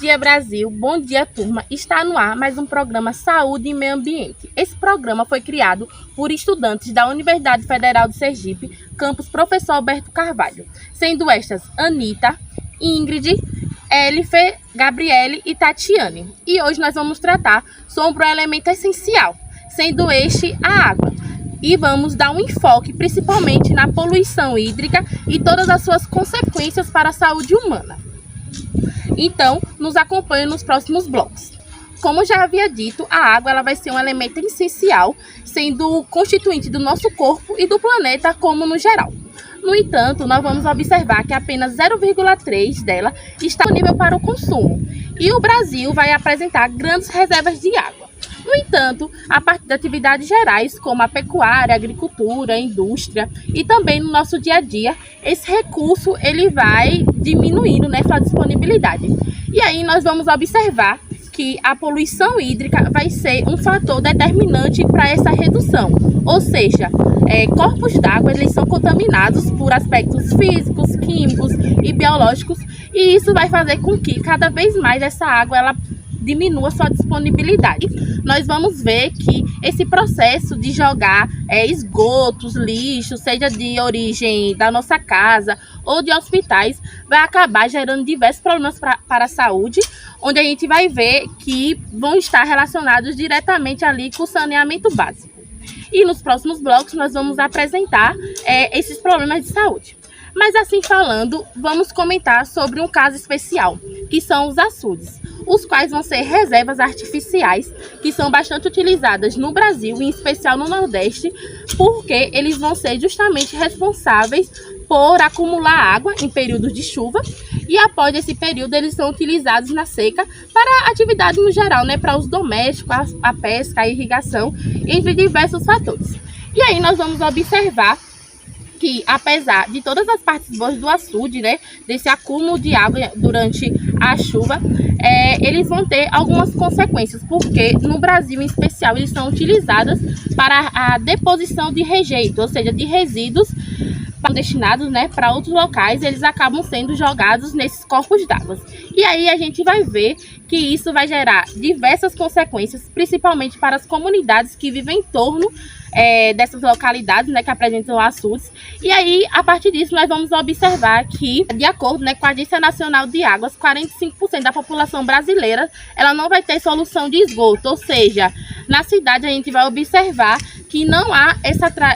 dia, Brasil. Bom dia, turma. Está no ar mais um programa Saúde e Meio Ambiente. Esse programa foi criado por estudantes da Universidade Federal de Sergipe, campus Professor Alberto Carvalho, sendo estas Anita, Ingrid, Elife, Gabriele e Tatiane. E hoje nós vamos tratar sobre o elemento essencial, sendo este a água. E vamos dar um enfoque principalmente na poluição hídrica e todas as suas consequências para a saúde humana. Então, nos acompanhe nos próximos blocos. Como já havia dito, a água ela vai ser um elemento essencial, sendo constituinte do nosso corpo e do planeta como no geral. No entanto, nós vamos observar que apenas 0,3 dela está disponível para o consumo. E o Brasil vai apresentar grandes reservas de água. No entanto, a partir de atividades gerais, como a pecuária, a agricultura, a indústria e também no nosso dia a dia, esse recurso ele vai diminuindo sua disponibilidade. E aí nós vamos observar que a poluição hídrica vai ser um fator determinante para essa redução. Ou seja, corpos d'água eles são contaminados por aspectos físicos, químicos e biológicos, e isso vai fazer com que cada vez mais essa água ela diminua sua disponibilidade. Nós vamos ver que esse processo de jogar esgotos, lixos, seja de origem da nossa casa ou de hospitais, vai acabar gerando diversos problemas para a saúde, onde a gente vai ver que vão estar relacionados diretamente ali com o saneamento básico. E nos próximos blocos nós vamos apresentar esses problemas de saúde. Mas assim falando, vamos comentar sobre um caso especial, que são os açudes, os quais vão ser reservas artificiais que são bastante utilizadas no Brasil, em especial no Nordeste, porque eles vão ser justamente responsáveis por acumular água em períodos de chuva e após esse período eles são utilizados na seca para atividades no geral, para uso doméstico, a pesca, a irrigação, entre diversos fatores. E aí nós vamos observar que apesar de todas as partes boas do açude, desse acúmulo de água durante a chuva, eles vão ter algumas consequências, porque no Brasil em especial eles são utilizados para a deposição de rejeito, ou seja, de resíduos destinados para outros locais, eles acabam sendo jogados nesses corpos d'água. E aí a gente vai ver que isso vai gerar diversas consequências, principalmente para as comunidades que vivem em torno dessas localidades que apresentam açudes. E aí, a partir disso, nós vamos observar que, de acordo com a Agência Nacional de Águas, 45% da população brasileira ela não vai ter solução de esgoto, ou seja, na cidade a gente vai observar que não há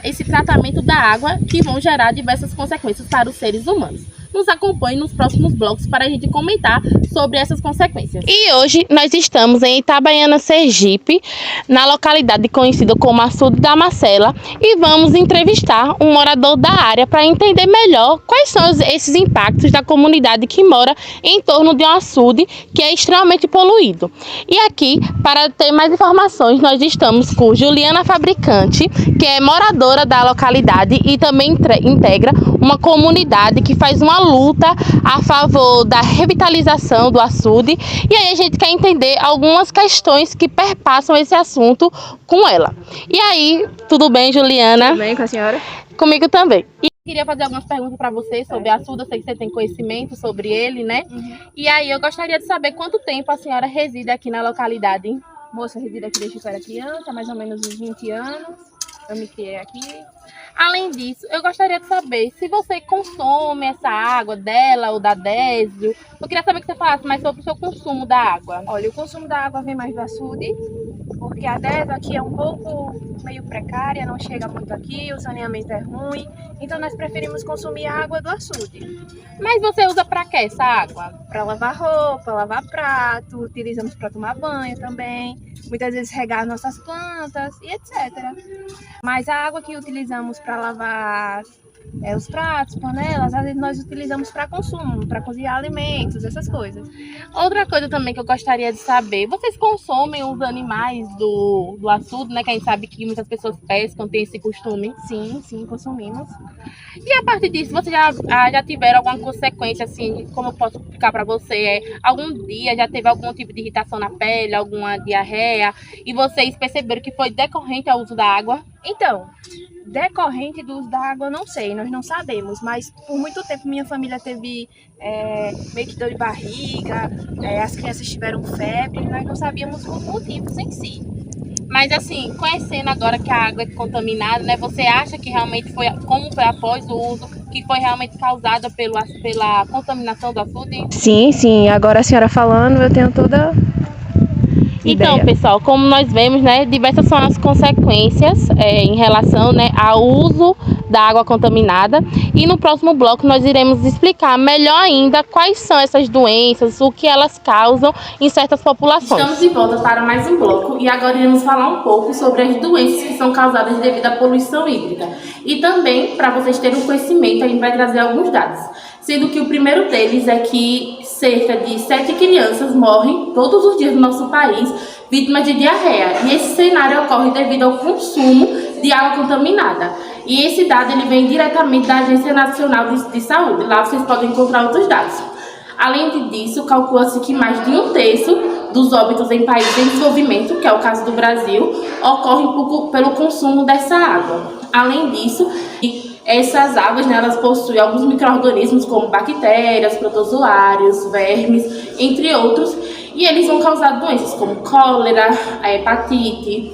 esse tratamento da água que vão gerar diversas consequências para os seres humanos. Nos acompanhe nos próximos blocos para a gente comentar sobre essas consequências. E hoje nós estamos em Itabaiana, Sergipe, na localidade conhecida como Açude da Macela, e vamos entrevistar um morador da área para entender melhor quais são esses impactos da comunidade que mora em torno de um açude que é extremamente poluído. E aqui, para ter mais informações, nós estamos com Juliana Fabricante, que é moradora da localidade e também integra uma comunidade que faz uma luta a favor da revitalização do açude, e aí a gente quer entender algumas questões que perpassam esse assunto com ela. E aí, tudo bem, Juliana? Tudo bem com a senhora? Comigo também. E queria fazer algumas perguntas para você sobre o açude, eu sei que você tem conhecimento sobre ele, E aí eu gostaria de saber quanto tempo a senhora reside aqui na localidade. Moça, eu resido aqui desde que eu era criança, mais ou menos uns 20 anos. Eu me criei aqui. Além disso, eu gostaria de saber se você consome essa água dela ou da Désio. Eu queria saber que você falasse mais sobre o seu consumo da água. Olha, o consumo da água vem mais do açude, porque a Désio aqui é um pouco meio precária, não chega muito aqui, o saneamento é ruim, então nós preferimos consumir a água do açude. Mas você usa para quê essa água? Para lavar roupa, lavar prato, utilizamos para tomar banho também, muitas vezes regar nossas plantas e etc. Mas a água que utilizamos para lavar os pratos, panelas, às vezes nós utilizamos para consumo, para cozinhar alimentos, essas coisas. Outra coisa também que eu gostaria de saber, vocês consomem os animais do açude, Que a gente sabe que muitas pessoas pescam, tem esse costume. Sim, consumimos. E a partir disso, vocês já tiveram alguma consequência, assim, como eu posso explicar para você? Algum dia já teve algum tipo de irritação na pele, alguma diarreia, e vocês perceberam que foi decorrente ao uso da água? Então, decorrente do uso da água, não sei, nós não sabemos, mas por muito tempo minha família teve meio que dor de barriga, as crianças tiveram febre, nós não sabíamos os motivos em si. Mas assim, conhecendo agora que a água é contaminada, né? Você acha que realmente foi, como foi após o uso, que foi realmente causada pela contaminação do açude? Sim, agora a senhora falando, eu tenho toda Então, ideia. pessoal, como nós vemos, né, diversas são as consequências em relação, né, ao uso da água contaminada. E no próximo bloco nós iremos explicar melhor ainda quais são essas doenças, o que elas causam em certas populações. Estamos de volta para mais um bloco e agora iremos falar um pouco sobre as doenças que são causadas devido à poluição hídrica. E também, para vocês terem um conhecimento, a gente vai trazer alguns dados. Sendo que o primeiro deles é que cerca de 7 crianças morrem todos os dias no nosso país vítimas de diarreia. E esse cenário ocorre devido ao consumo de água contaminada. E esse dado ele vem diretamente da Agência Nacional de Saúde. Lá vocês podem encontrar outros dados. Além disso, calcula-se que mais de 1/3 dos óbitos em países em desenvolvimento, que é o caso do Brasil, ocorrem pelo consumo dessa água. Além disso, essas águas, né, elas possuem alguns micro-organismos como bactérias, protozoários, vermes, entre outros, e eles vão causar doenças como cólera, a hepatite,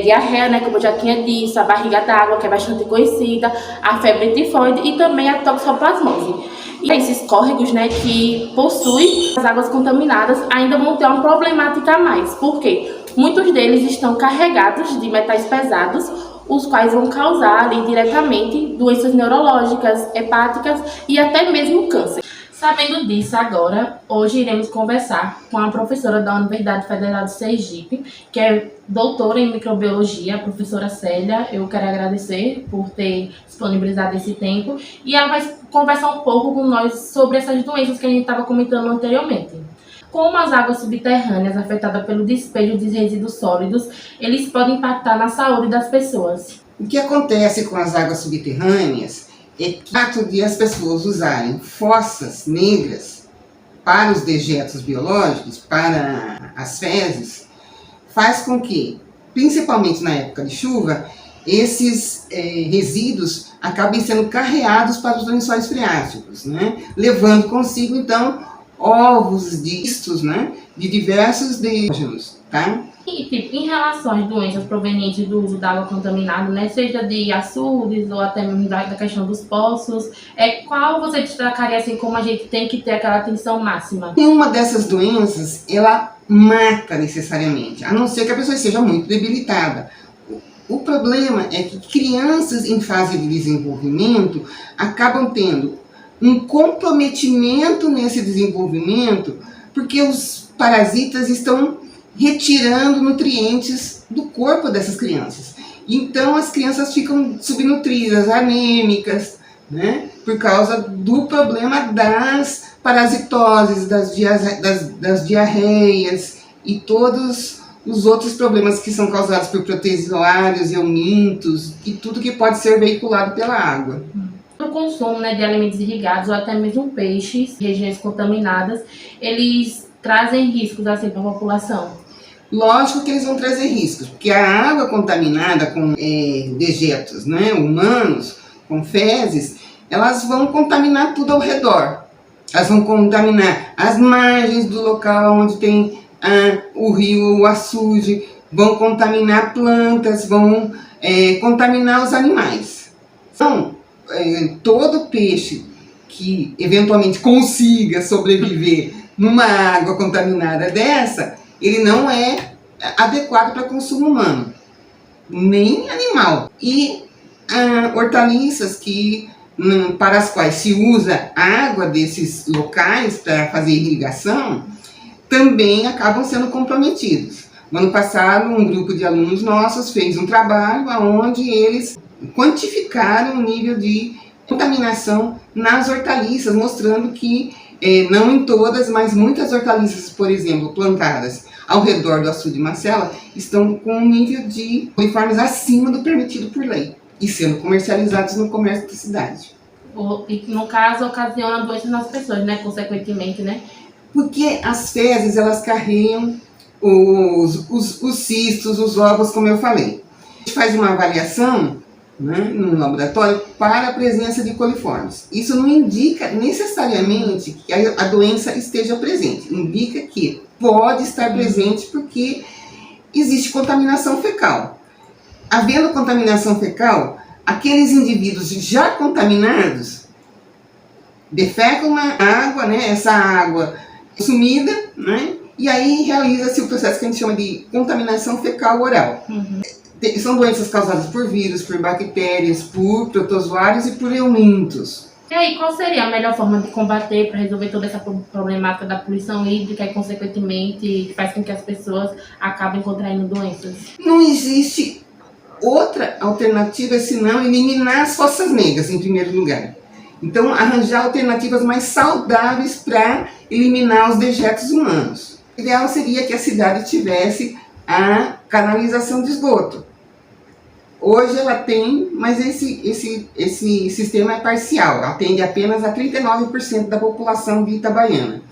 diarreia, né, como eu já tinha dito, a barriga d'água, que é bastante conhecida, a febre tifoide e também a toxoplasmose. E esses córregos, né, que possuem as águas contaminadas ainda vão ter uma problemática a mais. Por quê? Muitos deles estão carregados de metais pesados, os quais vão causar ali, diretamente doenças neurológicas, hepáticas e até mesmo câncer. Sabendo disso agora, hoje iremos conversar com a professora da Universidade Federal de Sergipe, que é doutora em microbiologia, a professora Célia. Eu quero agradecer por ter disponibilizado esse tempo e ela vai conversar um pouco com nós sobre essas doenças que a gente estava comentando anteriormente. Como as águas subterrâneas afetadas pelo despejo de resíduos sólidos, eles podem impactar na saúde das pessoas. O que acontece com as águas subterrâneas é que o fato de as pessoas usarem fossas negras para os dejetos biológicos, para as fezes, faz com que, principalmente na época de chuva, esses resíduos acabem sendo carreados para os lençóis freáticos, né? Levando consigo, então, ovos distos, né, de diversos biógenos, tá? E, tipo, em relação às doenças provenientes do uso da água contaminada, né, seja de açudes ou até mesmo da questão dos poços, qual você destacaria assim como a gente tem que ter aquela atenção máxima? Nenhuma dessas doenças, ela mata necessariamente, a não ser que a pessoa seja muito debilitada. O problema é que crianças em fase de desenvolvimento acabam tendo um comprometimento nesse desenvolvimento, porque os parasitas estão retirando nutrientes do corpo dessas crianças. Então as crianças ficam subnutridas, anêmicas, né? Por causa do problema das parasitoses, das diarreias e todos os outros problemas que são causados por protozoários, eumintos e tudo que pode ser veiculado pela água. O consumo, né, de alimentos irrigados ou até mesmo peixes, regiões contaminadas, eles trazem riscos assim para a população? Lógico que eles vão trazer riscos, porque a água contaminada com dejetos, né, humanos, com fezes, elas vão contaminar tudo ao redor. Elas vão contaminar as margens do local onde tem o rio, o açude, vão contaminar plantas, vão contaminar os animais. Então, todo peixe que eventualmente consiga sobreviver numa água contaminada dessa, ele não é adequado para consumo humano, nem animal. E hortaliças para as quais se usa a água desses locais para fazer irrigação, também acabam sendo comprometidos. No ano passado, um grupo de alunos nossos fez um trabalho onde eles quantificaram o nível de contaminação nas hortaliças, mostrando que não em todas, mas muitas hortaliças, por exemplo, plantadas ao redor do açude Marcela, estão com um nível de coliformes acima do permitido por lei e sendo comercializados no comércio da cidade. E no caso, ocasiona doenças nas pessoas, né, consequentemente, né? Porque as fezes, elas carregam os cistos, os ovos, como eu falei. gente faz uma avaliação, né, no laboratório para a presença de coliformes. Isso não indica necessariamente que a doença esteja presente, indica que pode estar presente porque existe contaminação fecal. Havendo contaminação fecal, aqueles indivíduos já contaminados defecam na água, né, essa água é sumida, né, e aí realiza-se o processo que a gente chama de contaminação fecal oral. São doenças causadas por vírus, por bactérias, por protozoários e por eumintos. E aí, qual seria a melhor forma de combater para resolver toda essa problemática da poluição hídrica e, consequentemente, faz com que as pessoas acabem contraindo doenças? Não existe outra alternativa senão eliminar as fossas negras, em primeiro lugar. Então, arranjar alternativas mais saudáveis para eliminar os dejetos humanos. O ideal seria que a cidade tivesse a canalização de esgoto. Hoje ela tem, mas esse sistema é parcial, atende apenas a 39% da população de Itabaiana.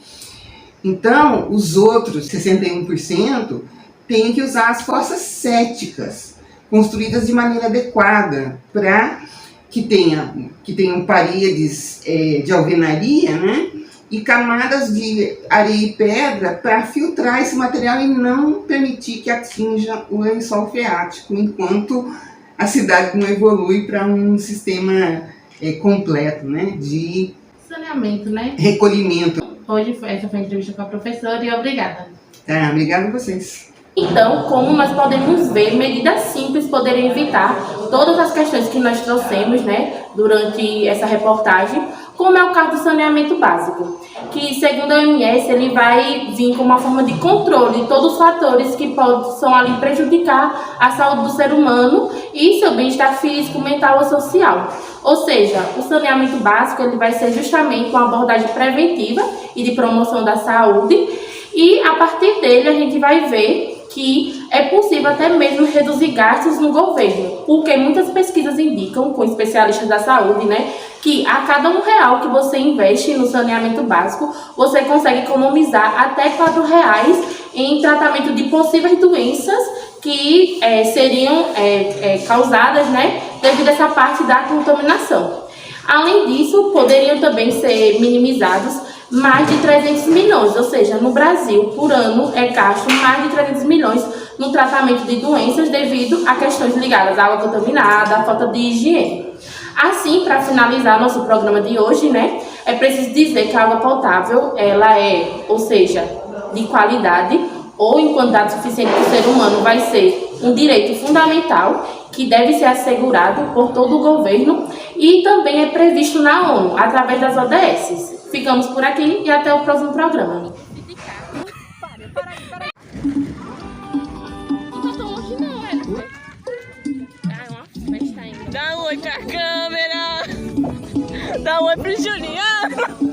Então, os outros 61% têm que usar as fossas céticas, construídas de maneira adequada, para que tenham paredes de alvenaria, né? E camadas de areia e pedra para filtrar esse material e não permitir que atinja o lençol freático, enquanto a cidade não evolui para um sistema completo, né, de saneamento, né? Recolhimento. Hoje essa foi a entrevista com a professora e obrigada. Tá, obrigada a vocês. Então, como nós podemos ver, medidas simples poderiam evitar todas as questões que nós trouxemos, né, durante essa reportagem, como é o caso do saneamento básico, que, segundo a OMS, ele vai vir como uma forma de controle de todos os fatores que possam ali prejudicar a saúde do ser humano e seu bem-estar físico, mental ou social. Ou seja, o saneamento básico ele vai ser justamente uma abordagem preventiva e de promoção da saúde, e a partir dele a gente vai ver que é possível até mesmo reduzir gastos no governo, porque muitas pesquisas indicam, com especialistas da saúde, né, que a cada R$1 que você investe no saneamento básico, você consegue economizar até R$4 em tratamento de possíveis doenças que seriam causadas, né, devido a essa parte da contaminação. Além disso, poderiam também ser minimizados mais de 300 milhões, ou seja, no Brasil, por ano, é gasto mais de 300 milhões no tratamento de doenças devido a questões ligadas à água contaminada, à falta de higiene. Assim, para finalizar nosso programa de hoje, né, é preciso dizer que a água potável, ela ou seja, de qualidade ou em quantidade suficiente para o ser humano, vai ser um direito fundamental que deve ser assegurado por todo o governo e também é previsto na ONU, através das ODS. Ficamos por aqui e até o próximo programa. Dá um oi pra câmera! Dá um oi pro Juliano!